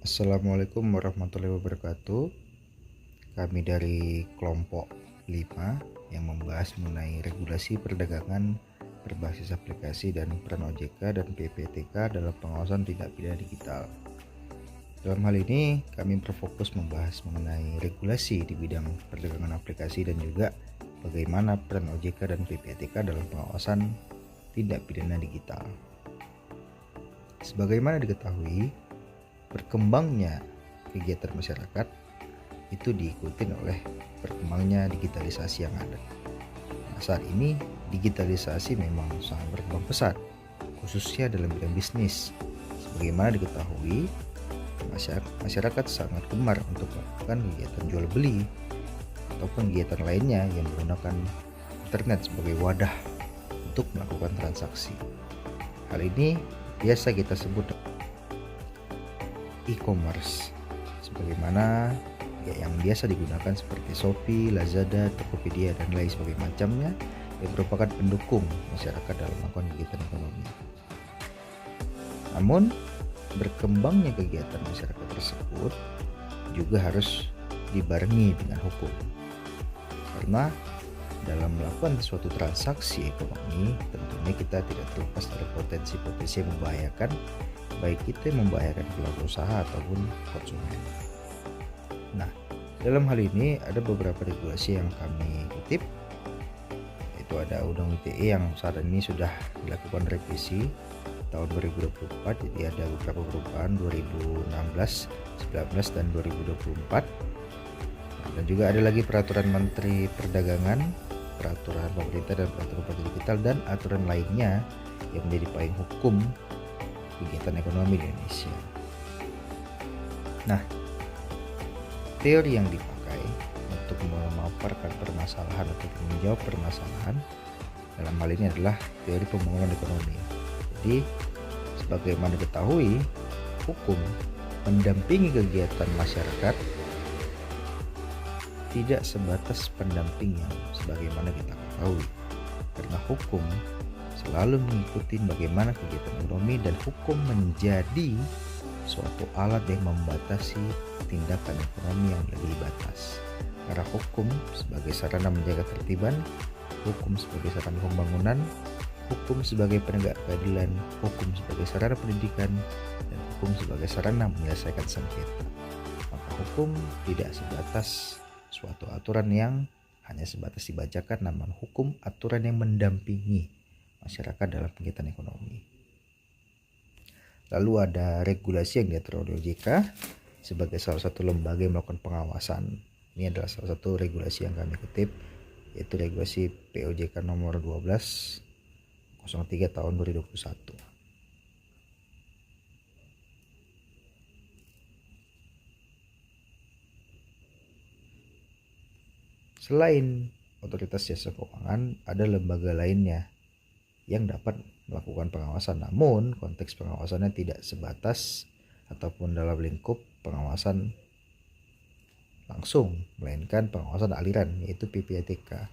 Assalamualaikum warahmatullahi wabarakatuh. Kami dari kelompok 5 yang membahas mengenai regulasi perdagangan berbasis aplikasi dan peran OJK dan PPTK dalam pengawasan tindak pidana digital. Dalam hal ini kami berfokus membahas mengenai regulasi di bidang perdagangan aplikasi dan juga bagaimana peran OJK dan PPTK dalam pengawasan tindak pidana digital. Sebagaimana diketahui, berkembangnya kegiatan masyarakat itu diikuti oleh berkembangnya digitalisasi yang ada. Nah, saat ini digitalisasi memang sangat berkembang pesat, khususnya dalam bidang bisnis. Sebagaimana diketahui, masyarakat sangat gemar untuk melakukan kegiatan jual beli ataupun kegiatan lainnya yang menggunakan internet sebagai wadah untuk melakukan transaksi. Hal ini biasa kita sebut e-commerce, sebagaimana yang biasa digunakan seperti Shopee, Lazada, Tokopedia, dan lain sebagainya macamnya yang merupakan pendukung masyarakat dalam melakukan kegiatan ekonomi. Namun, berkembangnya kegiatan masyarakat tersebut juga harus dibarengi dengan hukum, karena dalam melakukan suatu transaksi ekonomi tentunya kita tidak terlepas dari potensi-potensi yang membahayakan, baik itu yang membahayakan pelaku usaha ataupun konsumen. Nah, dalam hal ini ada beberapa regulasi yang kami kutip, yaitu ada Undang ITE yang saat ini sudah dilakukan revisi tahun 2024, jadi ada beberapa perubahan 2016, 19, dan 2024. Dan juga ada lagi peraturan Menteri Perdagangan, peraturan pemerintah dan peraturan digital, dan aturan lainnya yang menjadi payung hukum kegiatan ekonomi di Indonesia. Nah, teori yang dipakai untuk memaparkan permasalahan atau menjawab permasalahan dalam hal ini adalah teori pembangunan ekonomi. Jadi, sebagaimana diketahui, hukum mendampingi kegiatan masyarakat tidak sebatas pendamping yang sebagaimana kita ketahui, karena hukum selalu mengikuti bagaimana kegiatan ekonomi, dan hukum menjadi suatu alat yang membatasi tindakan ekonomi yang lebih batas. Karena hukum sebagai sarana menjaga ketertiban, hukum sebagai sarana pembangunan, hukum sebagai penegak keadilan, hukum sebagai sarana pendidikan, dan hukum sebagai sarana menyelesaikan sengketa. Maka hukum tidak sebatas suatu aturan yang hanya sebatas dibacakan, namun hukum aturan yang mendampingi masyarakat dalam kegiatan ekonomi. Lalu ada regulasi yang diatur oleh OJK sebagai salah satu lembaga yang melakukan pengawasan. Ini adalah salah satu regulasi yang kami kutip, yaitu regulasi POJK nomor 1203 tahun 2021. Selain otoritas jasa keuangan, ada lembaga lainnya yang dapat melakukan pengawasan, namun konteks pengawasannya tidak sebatas ataupun dalam lingkup pengawasan langsung, melainkan pengawasan aliran, yaitu PPTK.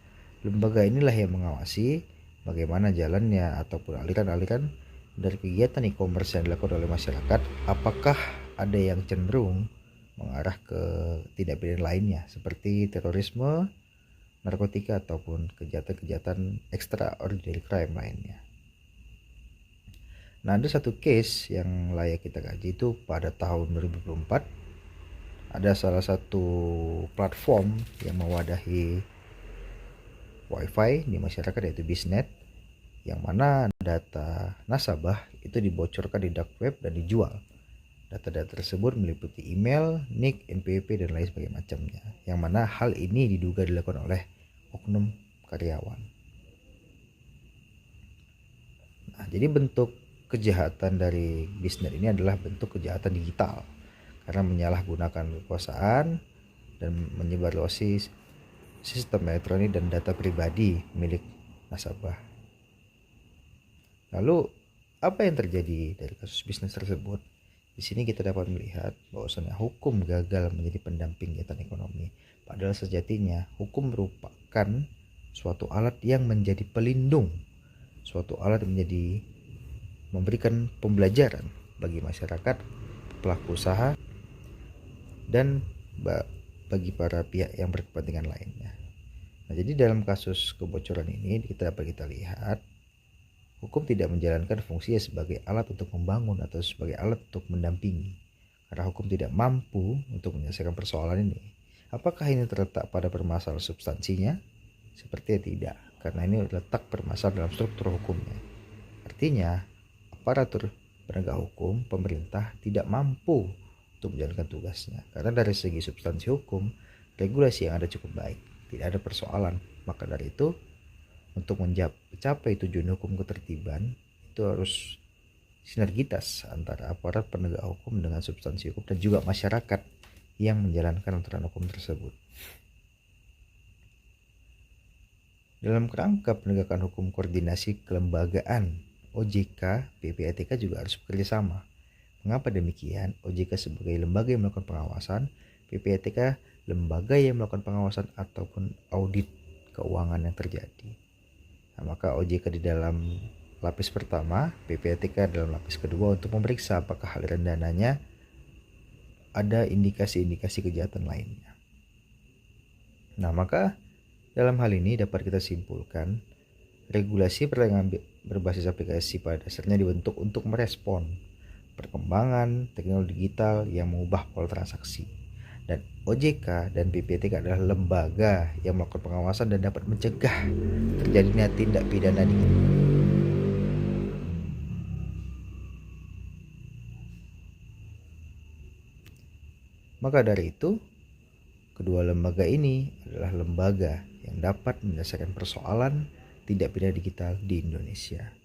Lembaga inilah yang mengawasi bagaimana jalannya ataupun aliran-aliran dari kegiatan e-commerce yang dilakukan oleh masyarakat, apakah ada yang cenderung mengarah ke tindak pidana lainnya seperti terorisme, narkotika, ataupun kejahatan-kejahatan extraordinary crime lainnya. Nah, ada satu case yang layak kita kaji, itu pada tahun 2024 ada salah satu platform yang mewadahi wifi di masyarakat, yaitu Biznet, yang mana data nasabah itu dibocorkan di dark web dan dijual. Data-data tersebut meliputi email, NIK, NPWP, dan lain sebagainya macamnya, yang mana hal ini diduga dilakukan oleh oknum karyawan. Nah, jadi bentuk kejahatan dari Biznet ini adalah bentuk kejahatan digital karena menyalahgunakan kekuasaan dan menyebarluasi sistem elektronik dan data pribadi milik nasabah. Lalu, apa yang terjadi dari kasus bisnis tersebut? Di sini kita dapat melihat bahwasanya hukum gagal menjadi pendamping kegiatan ekonomi. Padahal sejatinya hukum merupakan suatu alat yang menjadi pelindung, suatu alat yang menjadi memberikan pembelajaran bagi masyarakat, pelaku usaha, dan bagi para pihak yang berkepentingan lainnya. Nah, jadi dalam kasus kebocoran ini kita lihat hukum tidak menjalankan fungsinya sebagai alat untuk membangun atau sebagai alat untuk mendampingi. Karena hukum tidak mampu untuk menyelesaikan persoalan ini. Apakah ini terletak pada permasalahan substansinya? Sepertinya tidak, karena ini letak permasalahan dalam struktur hukumnya. Artinya, aparatur penegak hukum, pemerintah tidak mampu untuk menjalankan tugasnya. Karena dari segi substansi hukum, regulasi yang ada cukup baik, tidak ada persoalan. Maka dari itu, untuk mencapai tujuan hukum ketertiban, itu harus sinergitas antara aparat penegak hukum dengan substansi hukum dan juga masyarakat yang menjalankan aturan hukum tersebut. Dalam kerangka penegakan hukum koordinasi kelembagaan, OJK, PPATK juga harus bekerja sama. Mengapa demikian? OJK sebagai lembaga yang melakukan pengawasan, PPATK lembaga yang melakukan pengawasan ataupun audit keuangan yang terjadi. Nah, maka OJK di dalam lapis pertama, PPATK dalam lapis kedua untuk memeriksa apakah aliran dananya ada indikasi-indikasi kejahatan lainnya. Nah, maka dalam hal ini dapat kita simpulkan, regulasi perdagangan berbasis aplikasi pada dasarnya dibentuk untuk merespon perkembangan teknologi digital yang mengubah pola transaksi. Dan OJK dan PPATK adalah lembaga yang melakukan pengawasan dan dapat mencegah terjadinya tindak pidana digital. Maka dari itu, kedua lembaga ini adalah lembaga yang dapat menyelesaikan persoalan tindak pidana digital di Indonesia.